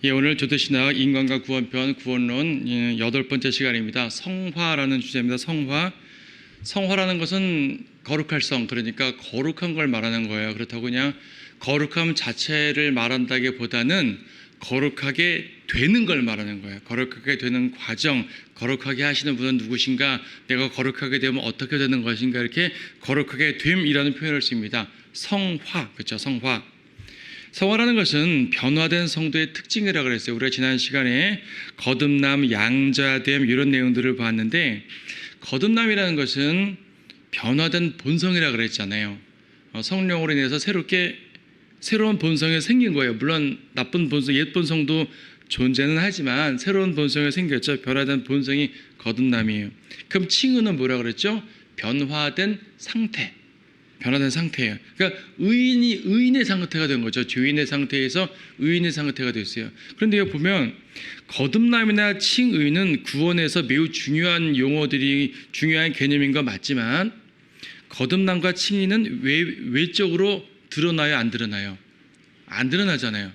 오늘 조대신학 인간과 구원편 구원론 8번째 시간입니다. 성화라는 주제입니다. 성화라는 것은 거룩할 성, 그러니까 거룩한 걸 말하는 거예요. 그렇다고 그냥 거룩함 자체를 말한다기보다는 거룩하게 되는 걸 말하는 거예요. 거룩하게 되는 과정, 거룩하게 하시는 분은 누구신가, 내가 거룩하게 되면 어떻게 되는 것인가, 이렇게 거룩하게 됨이라는 표현을 씁니다. 성화, 그렇죠? 성화라는 것은 변화된 성도의 특징이라고 그랬어요. 우리가 지난 시간에 거듭남, 양자됨 이런 내용들을 봤는데, 거듭남이라는 것은 변화된 본성이라고 그랬잖아요. 성령으로 인해서 새로운 본성이 생긴 거예요. 물론 나쁜 본성, 옛 본성도 존재는 하지만 새로운 본성이 생겼죠. 변화된 본성이 거듭남이에요. 그럼 칭의는 뭐라고 그랬죠? 변화된 상태. 변화된 상태예요. 그러니까 의인의 상태가 된 거죠. 죄인의 상태에서 의인의 상태가 됐어요. 그런데 여기 보면 거듭남이나 칭의는 구원에서 매우 중요한 용어들이 중요한 개념인 건 맞지만, 거듭남과 칭의는 외적으로 드러나요, 안 드러나요? 안 드러나잖아요.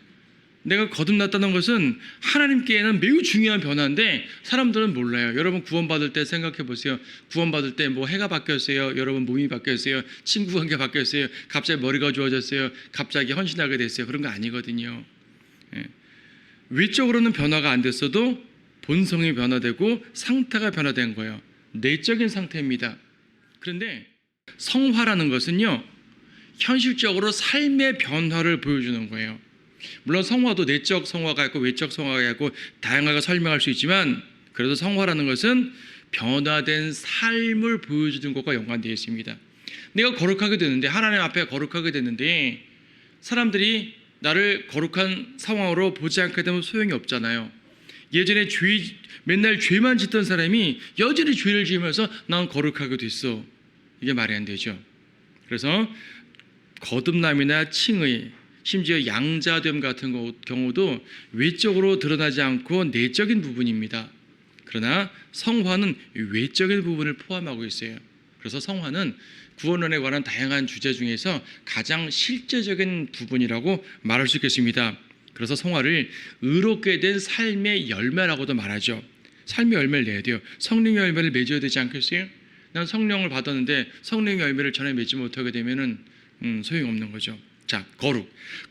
내가 거듭났다는 것은 하나님께는 매우 중요한 변화인데 사람들은 몰라요. 여러분 구원받을 때 생각해 보세요. 구원받을 때 뭐 해가 바뀌었어요. 여러분 몸이 바뀌었어요. 친구 관계 바뀌었어요. 갑자기 머리가 좋아졌어요. 갑자기 헌신하게 됐어요. 그런 거 아니거든요. 외적으로는 변화가 안 됐어도 본성이 변화되고 상태가 변화된 거예요. 내적인 상태입니다. 그런데 성화라는 것은요, 현실적으로 삶의 변화를 보여주는 거예요. 물론 성화도 내적 성화가 있고 외적 성화가 있고 다양하게 설명할 수 있지만, 그래도 성화라는 것은 변화된 삶을 보여주는 것과 연관되어 있습니다. 내가 거룩하게 됐는데, 하나님 앞에 거룩하게 됐는데 사람들이 나를 거룩한 상황으로 보지 않게 되면 소용이 없잖아요. 예전에 맨날 죄만 짓던 사람이 여전히 죄를 지으면서 난 거룩하게 됐어. 이게 말이 안 되죠. 그래서 거듭남이나 칭의, 심지어 양자됨 같은 경우도 외적으로 드러나지 않고 내적인 부분입니다. 그러나 성화는 외적인 부분을 포함하고 있어요. 그래서 성화는 구원론에 관한 다양한 주제 중에서 가장 실제적인 부분이라고 말할 수 있겠습니다. 그래서 성화를 의롭게 된 삶의 열매라고도 말하죠. 삶의 열매를 내야 돼요. 성령의 열매를 맺어야 되지 않겠어요? 난 성령을 받았는데 성령의 열매를 전혀 맺지 못하게 되면은 소용없는 거죠. 자,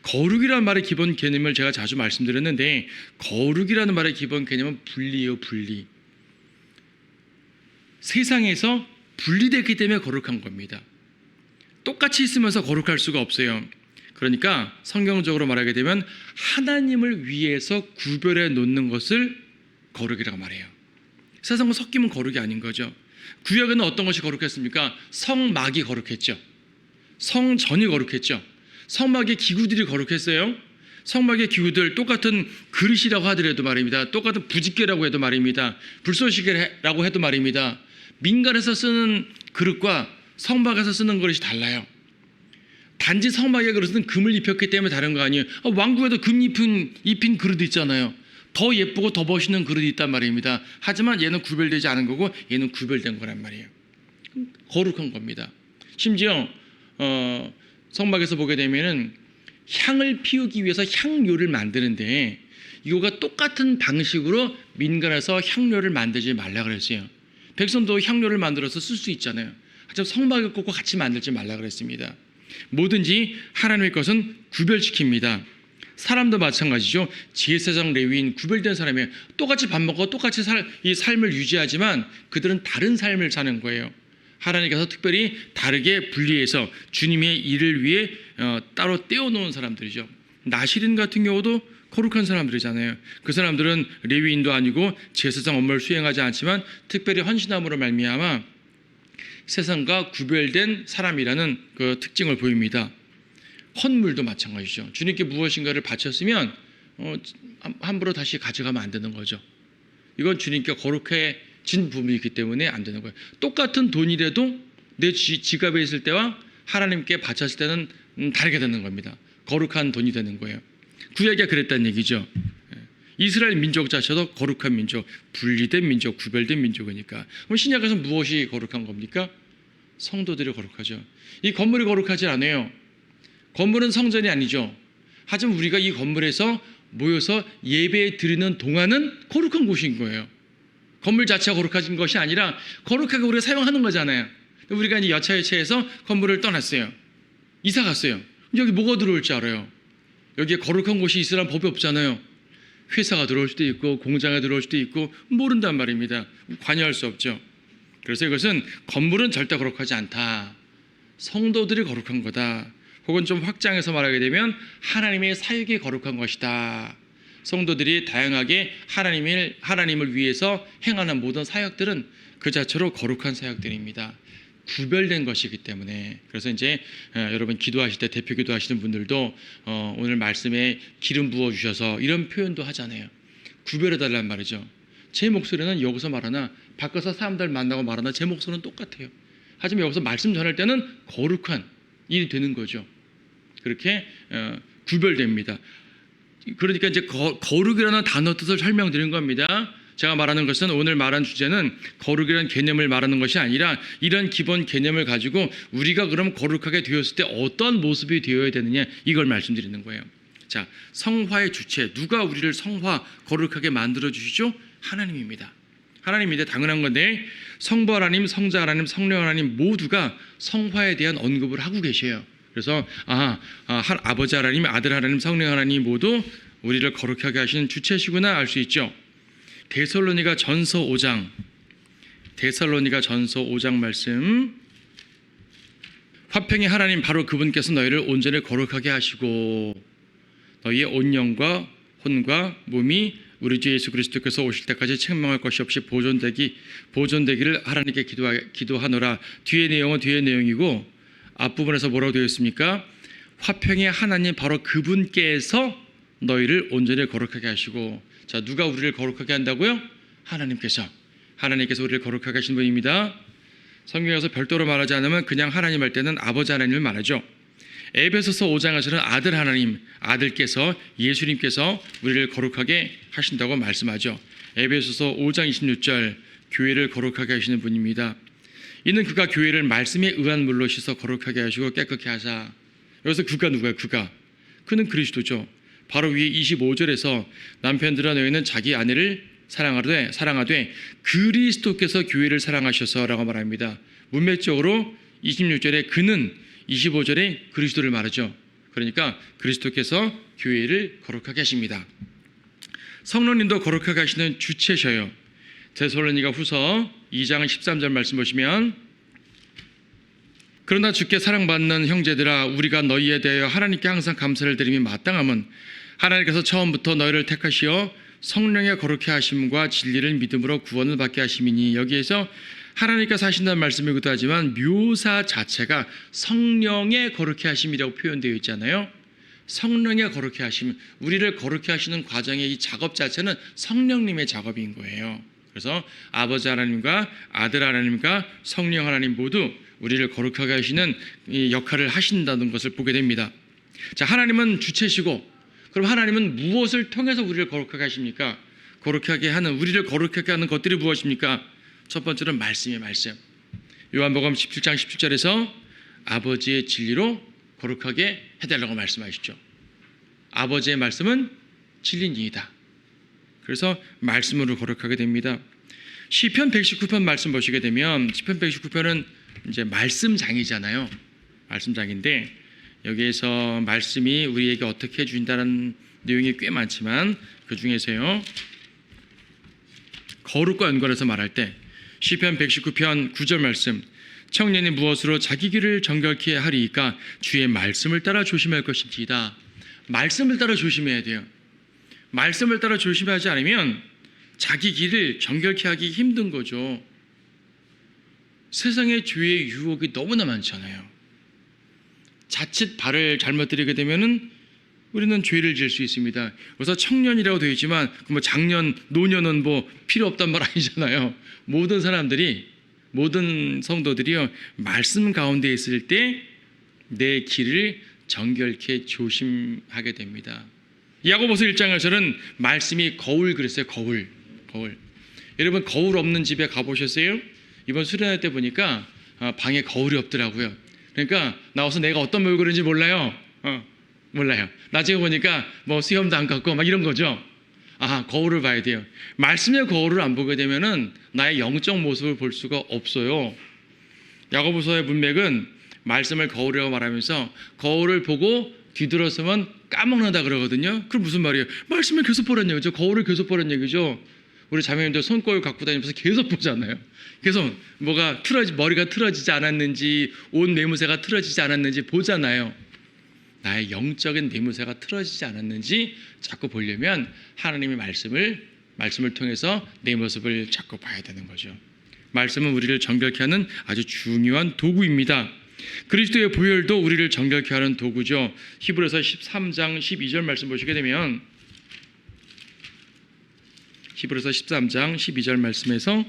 거룩이라는 말의 기본 개념을 제가 자주 말씀드렸는데, 거룩이라는 말의 기본 개념은 분리예요. 분리. 세상에서 분리됐기 때문에 거룩한 겁니다. 똑같이 있으면서 거룩할 수가 없어요. 그러니까 성경적으로 말하게 되면 하나님을 위해서 구별해 놓는 것을 거룩이라고 말해요. 세상과 섞이면 거룩이 아닌 거죠. 구약에는 어떤 것이 거룩했습니까? 성막이 거룩했죠. 성전이 거룩했죠. 성막의 기구들이 거룩했어요. 성막의 기구들, 똑같은 그릇이라고 하더라도 말입니다. 똑같은 부집개라고 해도 말입니다. 불쏘시개라고 해도 말입니다. 민간에서 쓰는 그릇과 성막에서 쓰는 그릇이 달라요. 단지 성막의 그릇은 금을 입혔기 때문에 다른 거 아니에요. 왕궁에도 금 입힌 그릇 있잖아요. 더 예쁘고 더 멋있는 그릇이 있단 말입니다. 하지만 얘는 구별되지 않은 거고 얘는 구별된 거란 말이에요. 거룩한 겁니다. 심지어 성막에서 보게 되면은 향을 피우기 위해서 향료를 만드는데, 이거가 똑같은 방식으로 민간에서 향료를 만들지 말라 그랬어요. 백성도 향료를 만들어서 쓸 수 있잖아요. 하지만 성막의 것과 같이 만들지 말라 그랬습니다. 뭐든지 하나님의 것은 구별시킵니다. 사람도 마찬가지죠. 제사장, 레위인, 구별된 사람이에요. 똑같이 밥 먹고 똑같이 이 삶을 유지하지만 그들은 다른 삶을 사는 거예요. 하나님께서 특별히 다르게 분리해서 주님의 일을 위해 따로 떼어놓은 사람들이죠. 나시린 같은 경우도 거룩한 사람들이잖아요. 그 사람들은 레위인도 아니고 제사장 업무를 수행하지 않지만 특별히 헌신함으로 말미암아 세상과 구별된 사람이라는 그 특징을 보입니다. 헌물도 마찬가지죠. 주님께 무엇인가를 바쳤으면 함부로 다시 가져가면 안 되는 거죠. 이건 주님께 거룩해진 부분이기 때문에 안 되는 거예요. 똑같은 돈이라도 내 지갑에 있을 때와 하나님께 바쳤을 때는 다르게 되는 겁니다. 거룩한 돈이 되는 거예요. 구약이 그랬다는 얘기죠. 이스라엘 민족 자체도 거룩한 민족, 분리된 민족, 구별된 민족이니까. 그럼 신약에서 무엇이 거룩한 겁니까? 성도들이 거룩하죠. 이 건물이 거룩하지 않아요. 건물은 성전이 아니죠. 하지만 우리가 이 건물에서 모여서 예배 드리는 동안은 거룩한 곳인 거예요. 건물 자체가 거룩해진 것이 아니라 거룩하게 우리가 사용하는 거잖아요. 우리가 이제 여차여차해서 건물을 떠났어요. 이사 갔어요. 여기 뭐가 들어올 줄 알아요? 여기에 거룩한 곳이 있으란 법이 없잖아요. 회사가 들어올 수도 있고 공장에 들어올 수도 있고 모른단 말입니다. 관여할 수 없죠. 그래서 이것은 건물은 절대 거룩하지 않다. 성도들이 거룩한 거다. 혹은 좀 확장해서 말하게 되면 하나님의 사역이 거룩한 것이다. 성도들이 다양하게 하나님을 위해서 행하는 모든 사역들은 그 자체로 거룩한 사역들입니다. 구별된 것이기 때문에. 그래서 이제 여러분 기도하실 때 대표 기도하시는 분들도 오늘 말씀에 기름 부어주셔서 이런 표현도 하잖아요. 구별해달란 말이죠. 제 목소리는 여기서 말하나 밖에서 사람들 만나고 말하나 제 목소리는 똑같아요. 하지만 여기서 말씀 전할 때는 거룩한 일이 되는 거죠. 그렇게 구별됩니다. 그러니까 이제 거룩이라는 단어 뜻을 설명드린 겁니다. 제가 말하는 것은 오늘 말한 주제는 거룩이라는 개념을 말하는 것이 아니라 이런 기본 개념을 가지고 우리가 그럼 거룩하게 되었을 때 어떤 모습이 되어야 되느냐 이걸 말씀드리는 거예요. 자, 성화의 주체, 누가 우리를 성화, 거룩하게 만들어 주시죠? 하나님입니다. 하나님인데 당연한 건데 성부 하나님, 성자 하나님, 성령 하나님 모두가 성화에 대한 언급을 하고 계셔요. 그래서 아버지 하나님, 아들 하나님, 성령 하나님 모두 우리를 거룩하게 하시는 주체시구나 알 수 있죠. 데살로니가 전서 5장 말씀. 화평의 하나님 바로 그분께서 너희를 온전히 거룩하게 하시고 너희의 온 영과 혼과 몸이 우리 주 예수 그리스도께서 오실 때까지 책망할 것이 없이 보존되기를 하나님께 기도하노라. 뒤의 내용은 뒤의 내용이고 앞부분에서 뭐라고 되어 있습니까? 화평의 하나님 바로 그분께서 너희를 온전히 거룩하게 하시고. 자, 누가 우리를 거룩하게 한다고요? 하나님께서 우리를 거룩하게 하신 분입니다. 성경에서 별도로 말하지 않으면 그냥 하나님 할 때는 아버지 하나님을 말하죠. 에베소서 5장에서는 아들 하나님, 아들께서 예수님께서 우리를 거룩하게 하신다고 말씀하죠. 에베소서 5장 26절 교회를 거룩하게 하시는 분입니다. 이는 그가 교회를 말씀에 의한 물로 씻어 거룩하게 하시고 깨끗게 하사. 여기서 그가 누구예요? 그는 그리스도죠. 바로 위에 25절에서 남편들아 너희는 자기 아내를 사랑하되 그리스도께서 교회를 사랑하셔서라고 말합니다. 문맥적으로 26절에 그는 25절에 그리스도를 말하죠. 그러니까 그리스도께서 교회를 거룩하게 하십니다. 성령님도 거룩하게 하시는 주체셔요. 데살로니가 후서 2장 13절 말씀 보시면 그러나 주께 사랑받는 형제들아 우리가 너희에 대하여 하나님께 항상 감사를 드림이 마땅함은 하나님께서 처음부터 너희를 택하시어 성령의 거룩해 하심과 진리를 믿음으로 구원을 받게 하심이니. 여기에서 하나님께서 하신다는 말씀이기도 하지만 묘사 자체가 성령의 거룩해 하심이라고 표현되어 있잖아요. 성령의 거룩해 하심, 우리를 거룩해 하시는 과정의 이 작업 자체는 성령님의 작업인 거예요. 그래서 아버지 하나님과 아들 하나님과 성령 하나님 모두 우리를 거룩하게 하시는 이 역할을 하신다는 것을 보게 됩니다. 자, 하나님은 주체시고 그럼 하나님은 무엇을 통해서 우리를 거룩하게 하십니까? 우리를 거룩하게 하는 것들이 무엇입니까? 첫 번째는 말씀이에요. 말씀. 요한복음 17장 17절에서 아버지의 진리로 거룩하게 해달라고 말씀하시죠. 아버지의 말씀은 진리니이다. 그래서 말씀으로 거룩하게 됩니다. 시편 119편 말씀 보시게 되면 시편 119편은 이제 말씀장이잖아요. 말씀장인데 여기에서 말씀이 우리에게 어떻게 해준다는 내용이 꽤 많지만 그 중에서요 거룩과 연관해서 말할 때 시편 119편 9절 말씀 청년이 무엇으로 자기 길을 정결케 하리이까 주의 말씀을 따라 조심할 것인지이다. 말씀을 따라 조심해야 돼요. 말씀을 따라 조심하지 않으면 자기 길을 정결케 하기 힘든 거죠. 세상에 죄의 유혹이 너무나 많잖아요. 자칫 발을 잘못 들이게 되면은 우리는 죄를 지을 수 있습니다. 그래서 청년이라고 되어 있지만 뭐 장년, 노년은 뭐 필요 없단 말 아니잖아요. 모든 사람들이, 모든 성도들이요 말씀 가운데 있을 때 내 길을 정결케 조심하게 됩니다. 야고보서 1장에서는 말씀이 거울 그랬어요. 거울. 여러분 거울 없는 집에 가보셨어요? 이번 수련회 때 보니까 방에 거울이 없더라고요. 그러니까 나와서 내가 어떤 얼굴인지 몰라요. 몰라요. 나중에 보니까 뭐 수염도 안 깎고 막 이런 거죠. 아, 거울을 봐야 돼요. 말씀의 거울을 안 보게 되면은 나의 영적 모습을 볼 수가 없어요. 야고보서의 문맥은 말씀을 거울이라고 말하면서 거울을 보고 뒤돌아서면 까먹는다 그러거든요. 그럼 무슨 말이에요? 말씀을 계속 보란 얘기죠. 거울을 계속 보란 얘기죠. 우리 자매님들 손거울 갖고 다니면서 계속 보잖아요. 계속 뭐가 머리가 틀어지지 않았는지, 옷 매무새가 틀어지지 않았는지 보잖아요. 나의 영적인 매무새가 틀어지지 않았는지 자꾸 보려면 하나님의 말씀을 통해서 내 모습을 자꾸 봐야 되는 거죠. 말씀은 우리를 정결케 하는 아주 중요한 도구입니다. 그리스도의 보혈도 우리를 정결케 하는 도구죠. 히브리서 13장 12절 말씀 보시게 되면 히브리서 13장 12절 말씀에서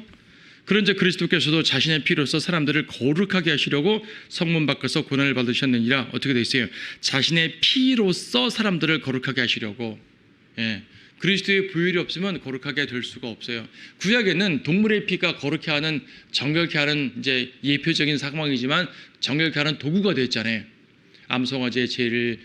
그런즉 그리스도께서도 자신의 피로써 사람들을 거룩하게 하시려고 성문 밖에서 고난을 받으셨느니라. 어떻게 되어 있어요? 자신의 피로써 사람들을 거룩하게 하시려고. 그리스도의 보혈이 없으면 거룩하게 될 수가 없어요. 구약에는 동물의 피가 거룩케 하는, 정결케 하는 이제 예표적인 상황이지만 정결케 하는 도구가 됐잖아요. 암송아지의 죄를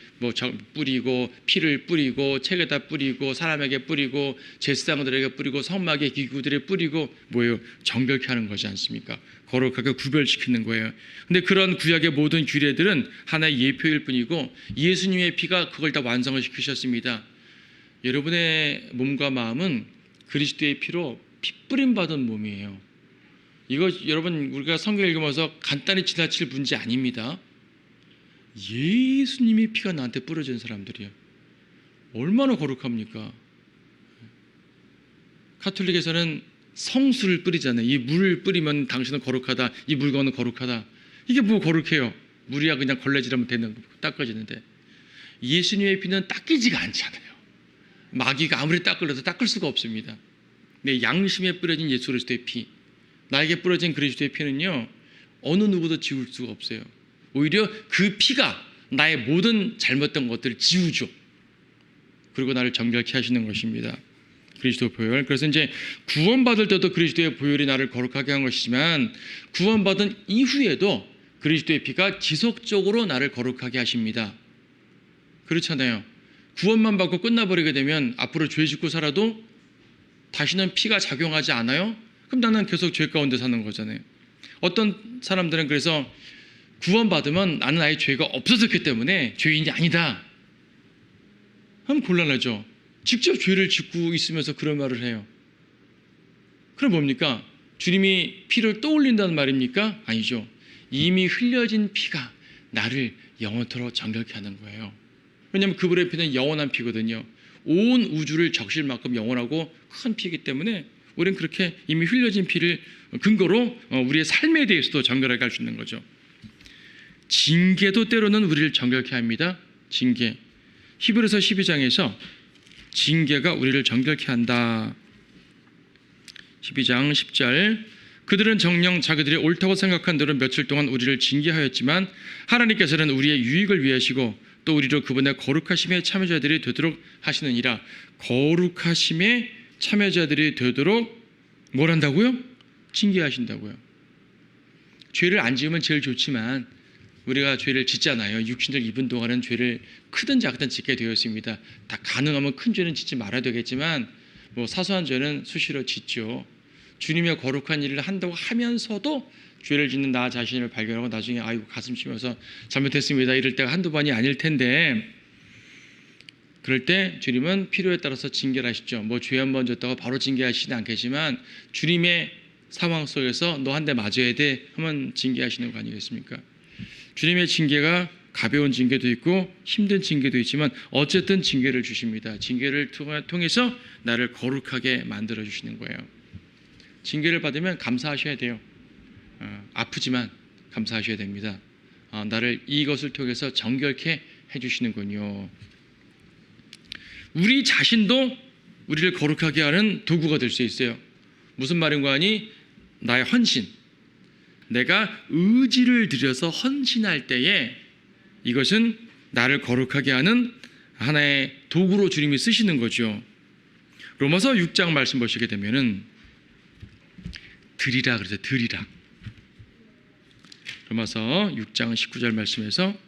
뿌리고, 피를 뿌리고, 책에다 뿌리고, 사람에게 뿌리고, 제사장들에게 뿌리고, 성막의 기구들에 뿌리고, 뭐예요? 정결케 하는 거지 않습니까? 거룩하게 구별시키는 거예요. 근데 그런 구약의 모든 규례들은 하나의 예표일 뿐이고 예수님의 피가 그걸 다 완성을 시키셨습니다. 여러분의 몸과 마음은 그리스도의 피로 핏뿌림 받은 몸이에요. 이거 여러분 우리가 성경 읽으면서 간단히 지나칠 문제 아닙니다. 예수님의 피가 나한테 뿌려진 사람들이에요. 얼마나 거룩합니까? 가톨릭에서는 성수를 뿌리잖아요. 이 물을 뿌리면 당신은 거룩하다. 이 물건은 거룩하다. 이게 뭐 거룩해요? 물이야 그냥 걸레질하면 되는 거 닦아지는데 예수님의 피는 닦이지가 않잖아요. 마귀가 아무리 닦으려도 닦을 수가 없습니다. 내 양심에 뿌려진 예수 그리스도의 피, 나에게 뿌려진 그리스도의 피는요 어느 누구도 지울 수가 없어요. 오히려 그 피가 나의 모든 잘못된 것들을 지우죠. 그리고 나를 정결케 하시는 것입니다. 그리스도 보혈. 그래서 이제 구원받을 때도 그리스도의 보혈이 나를 거룩하게 한 것이지만 구원받은 이후에도 그리스도의 피가 지속적으로 나를 거룩하게 하십니다. 그렇잖아요. 구원만 받고 끝나버리게 되면 앞으로 죄 짓고 살아도 다시는 피가 작용하지 않아요? 그럼 나는 계속 죄 가운데 사는 거잖아요. 어떤 사람들은 그래서 구원받으면 나는 아예 죄가 없어졌기 때문에 죄인이 아니다 하면 곤란하죠. 직접 죄를 짓고 있으면서 그런 말을 해요. 그럼 뭡니까? 주님이 피를 떠올린다는 말입니까? 아니죠. 이미 흘려진 피가 나를 영원토록 정결케 하는 거예요. 왜냐하면 그분의 피는 영원한 피거든요. 온 우주를 적실 만큼 영원하고 큰 피이기 때문에 우리는 그렇게 이미 흘려진 피를 근거로 우리의 삶에 대해서도 정결하게 할 수 있는 거죠. 징계도 때로는 우리를 정결케 합니다. 징계. 히브리서 12장에서 징계가 우리를 정결케 한다. 12장 10절. 그들은 정녕 자기들이 옳다고 생각한 대로 며칠 동안 우리를 징계하였지만 하나님께서는 우리의 유익을 위하시고 또 우리로 그분의 거룩하심의 참여자들이 되도록 하시느니라. 거룩하심의 참여자들이 되도록 뭘 한다고요? 징계하신다고요. 죄를 안 지으면 제일 좋지만 우리가 죄를 짓잖아요. 육신을 입은 동안은 죄를 크든 작든 짓게 되어 있습니다. 다 가능하면 큰 죄는 짓지 말아야 되겠지만 뭐 사소한 죄는 수시로 짓죠. 주님의 거룩한 일을 한다고 하면서도 죄를 짓는 나 자신을 발견하고 나중에 아이고 가슴 치면서 잘못했습니다 이럴 때가 한두 번이 아닐 텐데 그럴 때 주님은 필요에 따라서 징계를 하시죠. 뭐 죄 한 번 졌다고 바로 징계하시진 않겠지만 주님의 상황 속에서 너 한 대 맞아야 돼 하면 징계하시는 거 아니겠습니까? 주님의 징계가 가벼운 징계도 있고 힘든 징계도 있지만 어쨌든 징계를 주십니다. 징계를 통해서 나를 거룩하게 만들어 주시는 거예요. 징계를 받으면 감사하셔야 돼요. 아프지만 감사하셔야 됩니다. 나를 이것을 통해서 정결케 해주시는군요. 우리 자신도 우리를 거룩하게 하는 도구가 될 수 있어요. 무슨 말인가 하니 나의 헌신, 내가 의지를 들여서 헌신할 때에 이것은 나를 거룩하게 하는 하나의 도구로 주님이 쓰시는 거죠. 로마서 6장 말씀 보시게 되면은 드리라 그러죠. 드리라. 로마서 6장 19절 말씀에서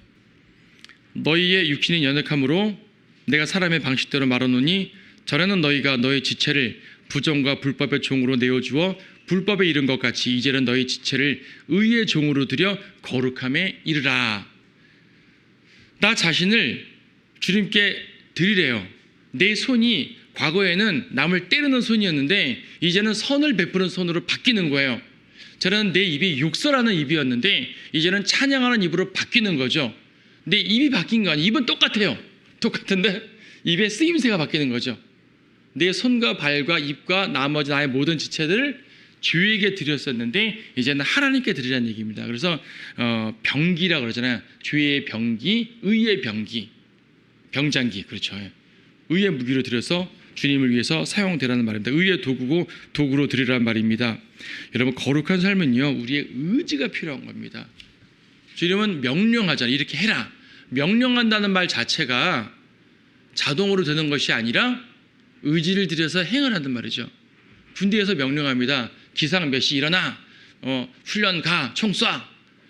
너희의 육신이 연약함으로 내가 사람의 방식대로 말하노니 전에는 너희가 너희 지체를 부정과 불법의 종으로 내어주어 불법에 이른 것 같이 이제는 너희 지체를 의의 종으로 들여 거룩함에 이르라. 나 자신을 주님께 드리래요. 내 손이 과거에는 남을 때리는 손이었는데 이제는 선을 베푸는 손으로 바뀌는 거예요. 저는 내 입이 욕설하는 입이었는데 이제는 찬양하는 입으로 바뀌는 거죠. 내 입이 바뀐 거 아니에요. 입은 똑같아요. 똑같은데 입의 쓰임새가 바뀌는 거죠. 내 손과 발과 입과 나머지 나의 모든 지체들을 주에게 드렸었는데 이제는 하나님께 드리라는 얘기입니다. 그래서 병기라고 그러잖아요. 주의 병기, 의의 병기, 병장기, 그렇죠. 의의 무기로 드려서 주님을 위해서 사용되라는 말입니다. 의의 도구고 도구로 드리라는 말입니다. 여러분, 거룩한 삶은요, 우리의 의지가 필요한 겁니다. 주님은 명령하잖아요. 이렇게 해라. 명령한다는 말 자체가 자동으로 되는 것이 아니라 의지를 들여서 행을 한단 말이죠. 군대에서 명령합니다. 기상 몇 시 일어나, 훈련 가, 총 쏴.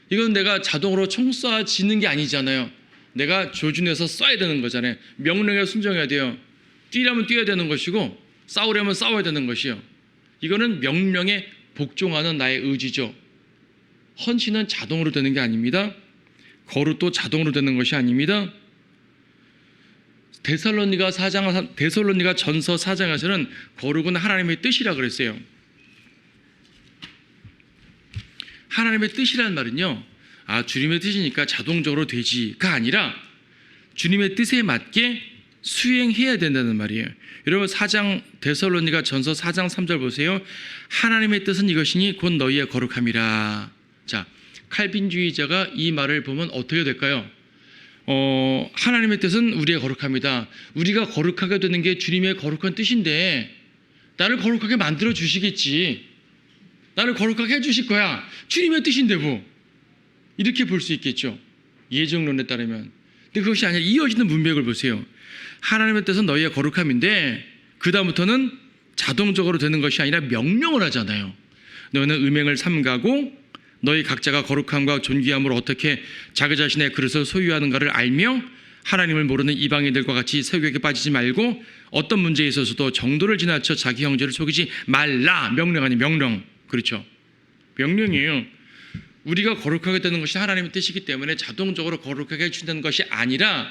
이건 내가 자동으로 총 쏴지는 게 아니잖아요. 내가 조준해서 쏴야 되는 거잖아요. 명령에 순종해야 돼요. 뛰려면 뛰어야 되는 것이고 싸우려면 싸워야 되는 것이요. 이거는 명령에 복종하는 나의 의지죠. 헌신은 자동으로 되는 게 아닙니다. 거룩도 자동으로 되는 것이 아닙니다. 데살로니가 전서 4장에서는 거룩은 하나님의 뜻이라 그랬어요. 하나님의 뜻이라는 말은요, 주님의 뜻이니까 자동적으로 되지가 아니라 주님의 뜻에 맞게 수행해야 된다는 말이에요. 여러분, 데살로니가 전서 4장 3절 보세요. 하나님의 뜻은 이것이니 곧 너희의 거룩함이라. 자, 칼빈주의자가 이 말을 보면 어떻게 될까요? 하나님의 뜻은 우리의 거룩함이다. 우리가 거룩하게 되는 게 주님의 거룩한 뜻인데 나를 거룩하게 만들어 주시겠지. 나를 거룩하게 해주실 거야. 주님의 뜻인데 뭐. 이렇게 볼 수 있겠죠. 예정론에 따르면. 근데 그것이 아니라 이어지는 문맥을 보세요. 하나님의 뜻은 너희의 거룩함인데 그 다음부터는 자동적으로 되는 것이 아니라 명령을 하잖아요. 너희는 음행을 삼가고 너희 각자가 거룩함과 존귀함으로 어떻게 자기 자신의 그릇을 소유하는가를 알며 하나님을 모르는 이방인들과 같이 세욕에 빠지지 말고 어떤 문제에 있어서도 정도를 지나쳐 자기 형제를 속이지 말라. 명령 아니 명령. 그렇죠. 명령이에요. 우리가 거룩하게 되는 것이 하나님의 뜻이기 때문에 자동적으로 거룩하게 해준다는 것이 아니라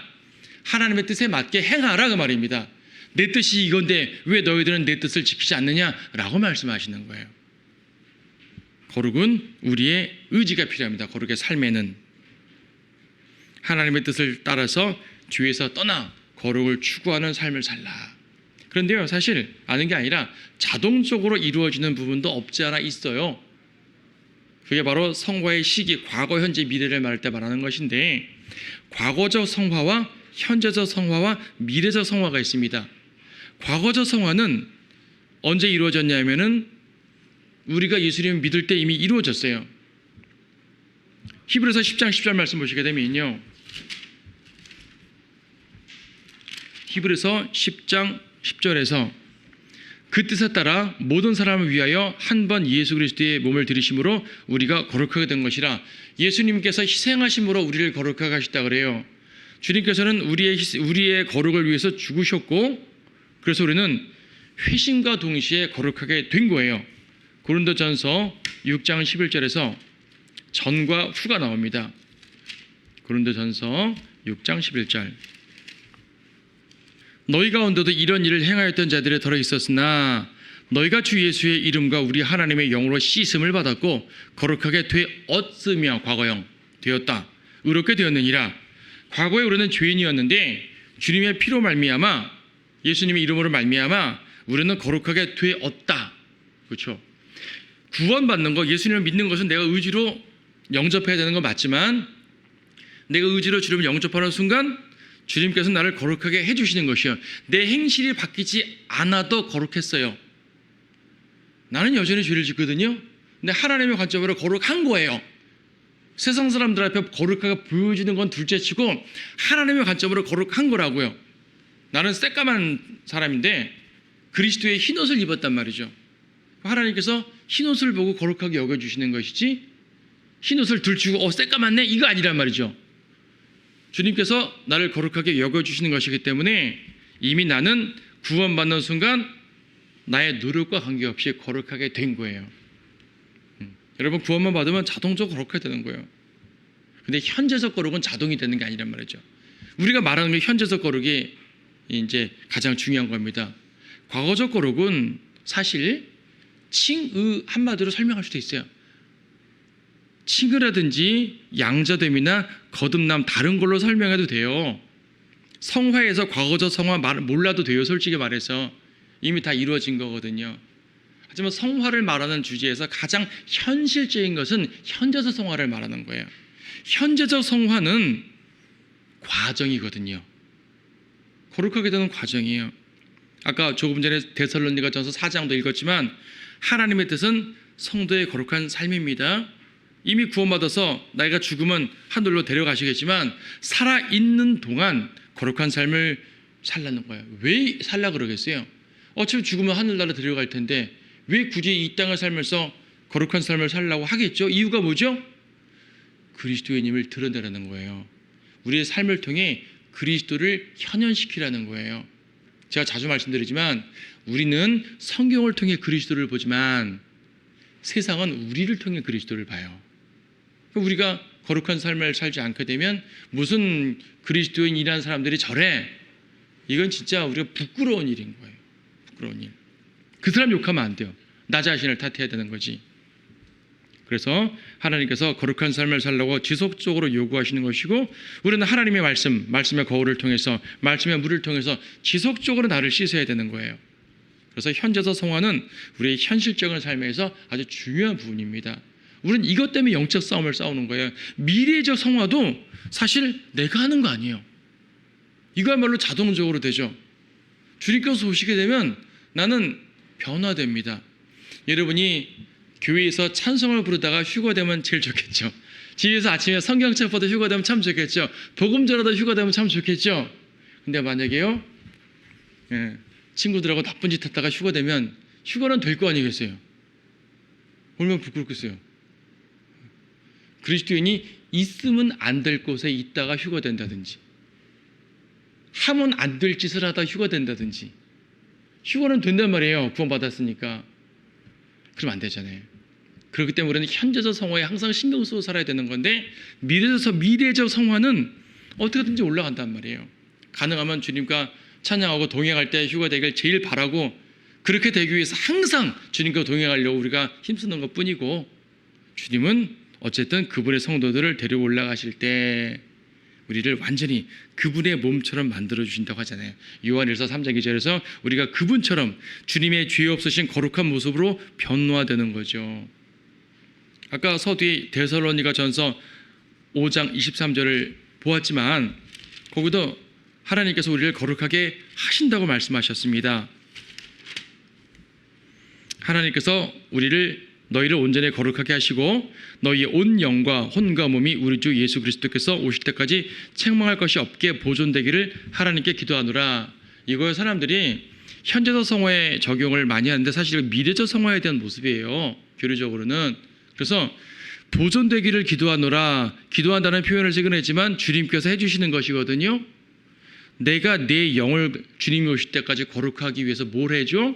하나님의 뜻에 맞게 행하라 그 말입니다. 내 뜻이 이건데 왜 너희들은 내 뜻을 지키지 않느냐라고 말씀하시는 거예요. 거룩은 우리의 의지가 필요합니다. 거룩의 삶에는 하나님의 뜻을 따라서 죄에서 떠나 거룩을 추구하는 삶을 살라. 그런데요, 사실 아는 게 아니라 자동적으로 이루어지는 부분도 없지 않아 있어요. 그게 바로 성화의 시기, 과거, 현재, 미래를 말할 때 말하는 것인데 과거적 성화와 현재적 성화와 미래적 성화가 있습니다. 과거적 성화는 언제 이루어졌냐면은 우리가 예수님을 믿을 때 이미 이루어졌어요. 히브리서 10장 10절 말씀 보시게 되면요. 히브리서 10장 10절에서 그 뜻에 따라 모든 사람을 위하여 한 번 예수 그리스도의 몸을 들이심으로 우리가 거룩하게 된 것이라. 예수님께서 희생하심으로 우리를 거룩하게 하셨다 그래요. 주님께서는 우리의 거룩을 위해서 죽으셨고 그래서 우리는 회심과 동시에 거룩하게 된 거예요. 고린도전서 6장 11절에서 전과 후가 나옵니다. 고린도전서 6장 11절. 너희 가운데도 이런 일을 행하였던 자들이 더러 있었으나 너희가 주 예수의 이름과 우리 하나님의 영으로 씻음을 받았고 거룩하게 되었으며 과거형 되었다. 의롭게 되었느니라. 과거에 우리는 죄인이었는데 주님의 피로 말미암아 예수님의 이름으로 말미암아 우리는 거룩하게 되었다. 그렇죠? 구원받는 거, 예수님을 믿는 것은 내가 의지로 영접해야 되는 건 맞지만 내가 의지로 주님을 영접하는 순간 주님께서 나를 거룩하게 해주시는 것이요. 내 행실이 바뀌지 않아도 거룩했어요. 나는 여전히 죄를 짓거든요. 근데 하나님의 관점으로 거룩한 거예요. 세상 사람들 앞에 거룩하게 보여지는 건 둘째치고 하나님의 관점으로 거룩한 거라고요. 나는 새까만 사람인데 그리스도의 흰옷을 입었단 말이죠. 하나님께서 흰옷을 보고 거룩하게 여겨주시는 것이지 흰옷을 들추고 새까맣네 이거 아니란 말이죠. 주님께서 나를 거룩하게 여겨주시는 것이기 때문에 이미 나는 구원받는 순간 나의 노력과 관계없이 거룩하게 된 거예요. 여러분, 구원만 받으면 자동적으로 거룩하게 되는 거예요. 근데 현재적 거룩은 자동이 되는 게 아니란 말이죠. 우리가 말하는 게 현재적 거룩이 이제 가장 중요한 겁니다. 과거적 거룩은 사실 칭의 한마디로 설명할 수도 있어요. 칭의라든지 양자됨이나 거듭남 다른 걸로 설명해도 돼요. 성화에서 과거적 성화 몰라도 돼요. 솔직히 말해서 이미 다 이루어진 거거든요. 하지만 성화를 말하는 주제에서 가장 현실적인 것은 현재적 성화를 말하는 거예요. 현재적 성화는 과정이거든요. 거룩하게 되는 과정이에요. 아까 조금 전에 데살로니가전서 4장도 읽었지만 하나님의 뜻은 성도의 거룩한 삶입니다. 이미 구원받아서 나이가 죽으면 하늘로 데려가시겠지만 살아있는 동안 거룩한 삶을 살라는 거예요. 왜 살라 그러겠어요? 어차피 죽으면 하늘나라 데려갈 텐데 왜 굳이 이 땅을 살면서 거룩한 삶을 살라고 하겠죠? 이유가 뭐죠? 그리스도인임을 드러내라는 거예요. 우리의 삶을 통해 그리스도를 현현시키라는 거예요. 제가 자주 말씀드리지만 우리는 성경을 통해 그리스도를 보지만 세상은 우리를 통해 그리스도를 봐요. 우리가 거룩한 삶을 살지 않게 되면 무슨 그리스도인이라는 사람들이 저래, 이건 진짜 우리가 부끄러운 일인 거예요. 부끄러운 일. 그 사람 욕하면 안 돼요. 나 자신을 탓해야 되는 거지. 그래서 하나님께서 거룩한 삶을 살라고 지속적으로 요구하시는 것이고 우리는 하나님의 말씀의 거울을 통해서 말씀의 물을 통해서 지속적으로 나를 씻어야 되는 거예요. 그래서 현재적 성화는 우리의 현실적인 삶에서 아주 중요한 부분입니다. 우리는 이것 때문에 영적 싸움을 싸우는 거예요. 미래적 성화도 사실 내가 하는 거 아니에요. 이거야말로 자동적으로 되죠. 주님께서 오시게 되면 나는 변화됩니다. 여러분이 교회에서 찬송을 부르다가 휴가되면 제일 좋겠죠. 집에서 아침에 성경책 보다 휴가되면 참 좋겠죠. 복음 전하다 휴가되면 참 좋겠죠. 근데 만약에요, 친구들하고 나쁜 짓 했다가 휴가되면 휴가는 될 거 아니겠어요? 얼마나 부끄럽겠어요. 그리스도인이 있으면 안 될 곳에 있다가 휴가된다든지 하면 안 될 짓을 하다 휴가된다든지 휴가는 된단 말이에요. 구원받았으니까. 그러면 안 되잖아요. 그렇기 때문에 우리는 현재적 성화에 항상 신경 쓰고 살아야 되는 건데 미래적 성화는 어떻게든지 올라간단 말이에요. 가능하면 주님과 찬양하고 동행할 때 휴가 되길 제일 바라고 그렇게 되기 위해서 항상 주님과 동행하려고 우리가 힘쓰는 것뿐이고 주님은 어쨌든 그분의 성도들을 데리고 올라가실 때 우리를 완전히 그분의 몸처럼 만들어 주신다고 하잖아요. 요한일서 3장 2절에서 우리가 그분처럼 주님의 죄 없으신 거룩한 모습으로 변화되는 거죠. 아까 서두에 데살로니가전서 5장 23절을 보았지만 거기도 하나님께서 우리를 거룩하게 하신다고 말씀하셨습니다. 하나님께서 너희를 온전히 거룩하게 하시고 너희의 온 영과 혼과 몸이 우리 주 예수 그리스도께서 오실 때까지 책망할 것이 없게 보존되기를 하나님께 기도하노라. 이거에 사람들이 현재적 성화에 적용을 많이 하는데 사실 미래적 성화에 대한 모습이에요. 교리적으로는. 그래서 보존되기를 기도하노라. 기도한다는 표현을 쓰긴 했지만 주님께서 해주시는 것이거든요. 내가 내 영을 주님이 오실 때까지 거룩하기 위해서 뭘 해줘?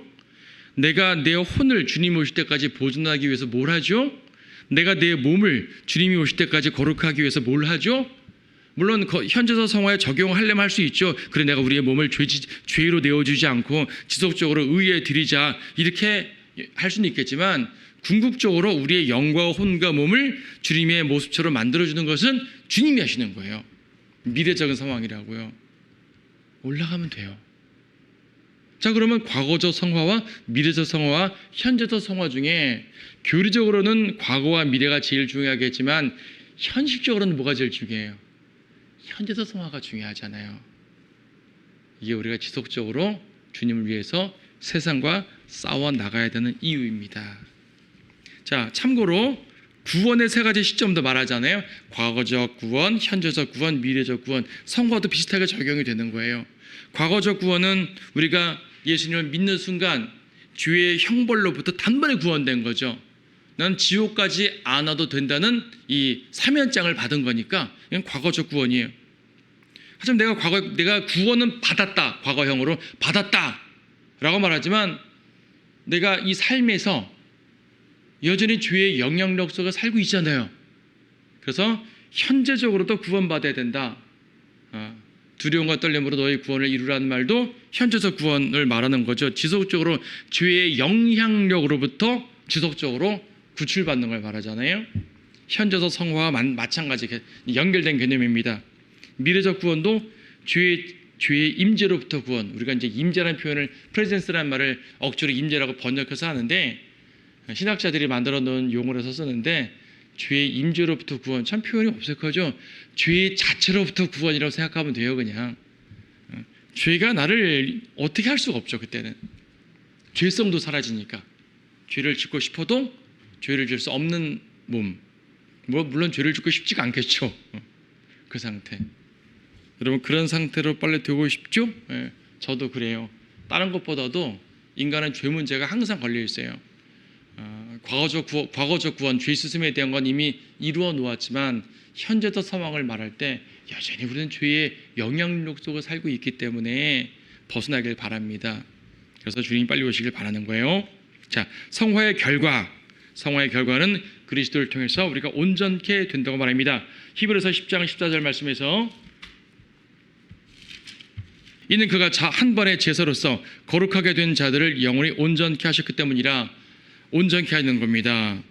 내가 내 혼을 주님이 오실 때까지 보존하기 위해서 뭘 하죠? 내가 내 몸을 주님이 오실 때까지 거룩하기 위해서 뭘 하죠? 물론 현재적 성화에 적용하려면 할 수 있죠. 그래 내가 우리의 몸을 죄로 내어주지 않고 지속적으로 의에 드리자 이렇게 할 수는 있겠지만 궁극적으로 우리의 영과 혼과 몸을 주님의 모습처럼 만들어주는 것은 주님이 하시는 거예요. 미래적인 상황이라고요. 올라가면 돼요. 자, 그러면 과거적 성화와 미래적 성화와 현재적 성화 중에 교리적으로는 과거와 미래가 제일 중요하겠지만 현실적으로는 뭐가 제일 중요해요? 현재적 성화가 중요하잖아요. 이게 우리가 지속적으로 주님을 위해서 세상과 싸워 나가야 되는 이유입니다. 자, 참고로 구원의 세 가지 시점도 말하잖아요. 과거적 구원, 현재적 구원, 미래적 구원. 성화도 비슷하게 적용이 되는 거예요. 과거적 구원은 우리가 예수님을 믿는 순간 죄의 형벌로부터 단번에 구원된 거죠. 난 지옥까지 안 와도 된다는 이 사면장을 받은 거니까 이건 과거적 구원이에요. 하지만 내가 구원은 받았다. 과거형으로 받았다라고 말하지만 내가 이 삶에서 여전히 죄의 영향력 속에 살고 있잖아요. 그래서 현재적으로도 구원받아야 된다. 두려움과 떨림으로 너의 구원을 이루라는 말도 현재적 구원을 말하는 거죠. 지속적으로 죄의 영향력으로부터 지속적으로 구출받는 걸 말하잖아요. 현재적 성화와 마찬가지 연결된 개념입니다. 미래적 구원도 죄의 임재로부터 구원. 우리가 이제 임재라는 표현을 프레젠스라는 말을 억지로 임재라고 번역해서 하는데 신학자들이 만들어 놓은 용어로서 쓰는데 죄의 임재로부터 구원, 참 표현이 없을거죠. 죄 자체로부터 구원이라고 생각하면 돼요. 그냥 죄가 나를 어떻게 할 수가 없죠. 그때는 죄성도 사라지니까. 죄를 짓고 싶어도 죄를 질 수 없는 몸. 물론 죄를 짓고 싶지가 않겠죠. 그 상태. 여러분 그런 상태로 빨리 되고 싶죠? 저도 그래요. 다른 것보다도 인간은 죄 문제가 항상 걸려 있어요. 과거적 구원, 죄 씻음에 대한 건 이미 이루어 놓았지만 현재적 상황을 말할 때 여전히 우리는 죄의 영향력 속에 살고 있기 때문에 벗어나길 바랍니다. 그래서 주님이 빨리 오시길 바라는 거예요. 자, 성화의 결과는 그리스도를 통해서 우리가 온전케 된다고 말합니다. 히브리서 10장 14절 말씀에서 이는 그가 한 번의 제사로서 거룩하게 된 자들을 영원히 온전케 하셨기 때문이라. 온전케 하는 겁니다.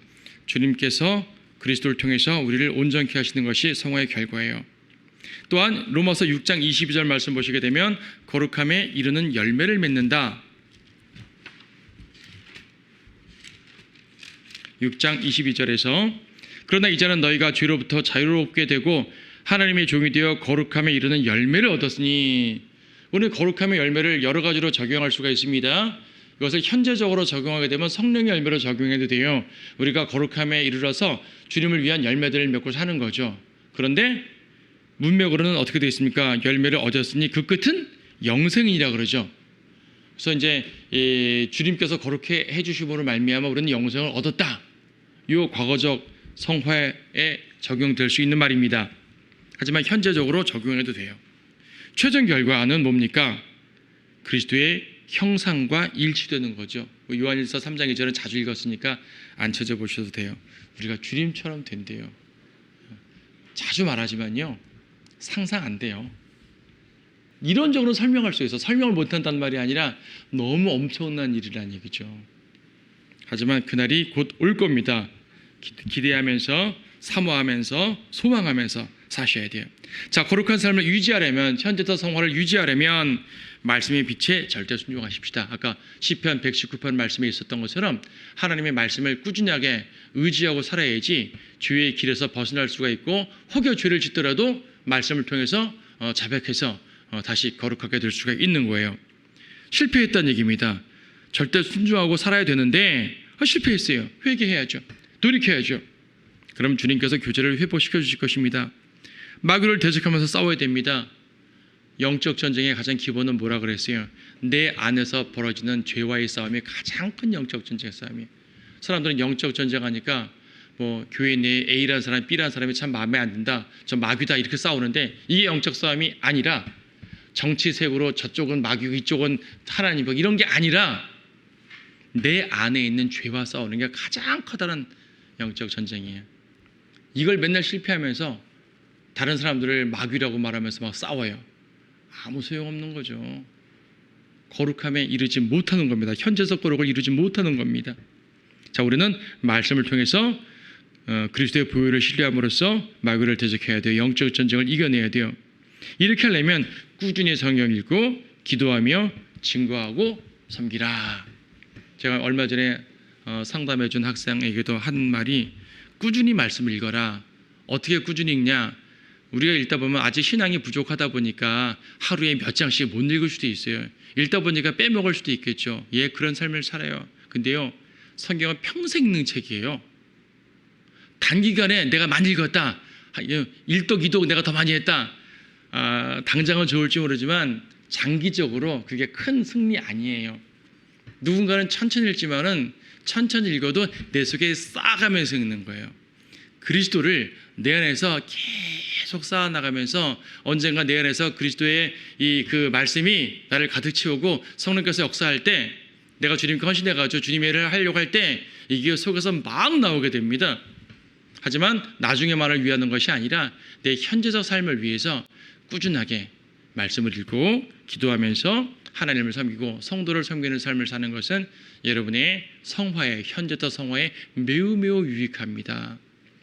주님께서 그리스도를 통해서 우리를 온전케 하시는 것이 성화의 결과예요. 또한 로마서 6장 22절 말씀 보시게 되면 거룩함에 이르는 열매를 맺는다. 6장 22절에서 그러나 이제는 너희가 죄로부터 자유롭게 되고 하나님의 종이 되어 거룩함에 이르는 열매를 얻었으니. 오늘 거룩함의 열매를 여러 가지로 적용할 수가 있습니다. 이것을 현재적으로 적용하게 되면 성령의 열매로 적용해도 돼요. 우리가 거룩함에 이르러서 주님을 위한 열매들을 맺고 사는 거죠. 그런데 문맥으로는 어떻게 되어 있습니까? 열매를 얻었으니 그 끝은 영생이라 그러죠. 그래서 이제 주님께서 거룩해 해주심으로 말미암아 우리는 영생을 얻었다. 이 과거적 성화에 적용될 수 있는 말입니다. 하지만 현재적으로 적용해도 돼요. 최종 결과는 뭡니까? 그리스도의 형상과 일치되는 거죠. 요한일서 3장 2절은 자주 읽었으니까 안 찾아보셔도 돼요. 우리가 주님처럼 된대요. 자주 말하지만요, 상상 안 돼요. 이론적으로 설명할 수 있어. 설명을 못한다는 말이 아니라 너무 엄청난 일이라는 얘기죠. 하지만 그날이 곧 올 겁니다. 기대하면서 사모하면서 소망하면서 사셔야 돼요. 자, 거룩한 삶을 유지하려면, 현재적 성화를 유지하려면 말씀의 빛에 절대 순종하십시다. 아까 시편 119편 말씀에 있었던 것처럼 하나님의 말씀을 꾸준하게 의지하고 살아야지 죄의 길에서 벗어날 수가 있고, 혹여 죄를 짓더라도 말씀을 통해서 자백해서 다시 거룩하게 될 수가 있는 거예요. 실패했다는 얘기입니다. 절대 순종하고 살아야 되는데 실패했어요. 회개해야죠. 돌이켜야죠. 그럼 주님께서 교제를 회복시켜 주실 것입니다. 마귀를 대적하면서 싸워야 됩니다. 영적 전쟁의 가장 기본은 뭐라 그랬어요? 내 안에서 벌어지는 죄와의 싸움이 가장 큰 영적 전쟁의 싸움이에요. 사람들은 영적 전쟁하니까 뭐 교회 내에 A라는 사람, B라는 사람이 참 마음에 안 든다, 저 마귀다, 이렇게 싸우는데 이게 영적 싸움이 아니라, 정치색으로 저쪽은 마귀고 이쪽은 하나님이고 이런 게 아니라 내 안에 있는 죄와 싸우는 게 가장 커다란 영적 전쟁이에요. 이걸 맨날 실패하면서 다른 사람들을 마귀라고 말하면서 막 싸워요. 아무 소용없는 거죠. 거룩함에 이르지 못하는 겁니다. 현재적 거룩을 이루지 못하는 겁니다. 자, 우리는 말씀을 통해서 그리스도의 보혈을 신뢰함으로써 마귀를 대적해야 돼요. 영적 전쟁을 이겨내야 돼요. 이렇게 하려면 꾸준히 성경 읽고 기도하며 증거하고 섬기라. 제가 얼마 전에 상담해 준 학생에게도 한 말이, 꾸준히 말씀을 읽어라. 어떻게 꾸준히 읽냐? 우리가 읽다 보면 아직 신앙이 부족하다 보니까 하루에 몇 장씩 못 읽을 수도 있어요. 읽다 보니까 빼먹을 수도 있겠죠. 예, 그런 삶을 살아요. 근데요, 성경은 평생 읽는 책이에요. 단기간에 내가 많이 읽었다, 1독 2독 내가 더 많이 했다, 당장은 좋을지 모르지만 장기적으로 그게 큰 승리 아니에요. 누군가는 천천히 읽지만은 천천히 읽어도 내 속에 쌓아가면서 읽는 거예요. 그리스도를 내 안에서 계속 계속 쌓아나가면서 언젠가 내 안에서 그리스도의 이 그 말씀이 나를 가득 채우고 성령께서 역사할 때 내가 주님께 헌신해가지고 주님의 일을 하려고 할 때 이게 속에서 막 나오게 됩니다. 하지만 나중에 말을 위하는 것이 아니라 내 현재적 삶을 위해서 꾸준하게 말씀을 읽고 기도하면서 하나님을 섬기고 성도를 섬기는 삶을 사는 것은 여러분의 성화에, 현재적 성화에 매우 유익합니다.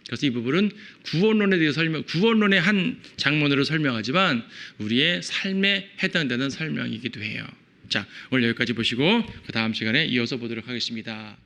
그래서 이 부분은 구원론에 대해서 구원론의 한 장면으로 설명하지만 우리의 삶에 해당되는 설명이기도 해요. 자, 오늘 여기까지 보시고 그 다음 시간에 이어서 보도록 하겠습니다.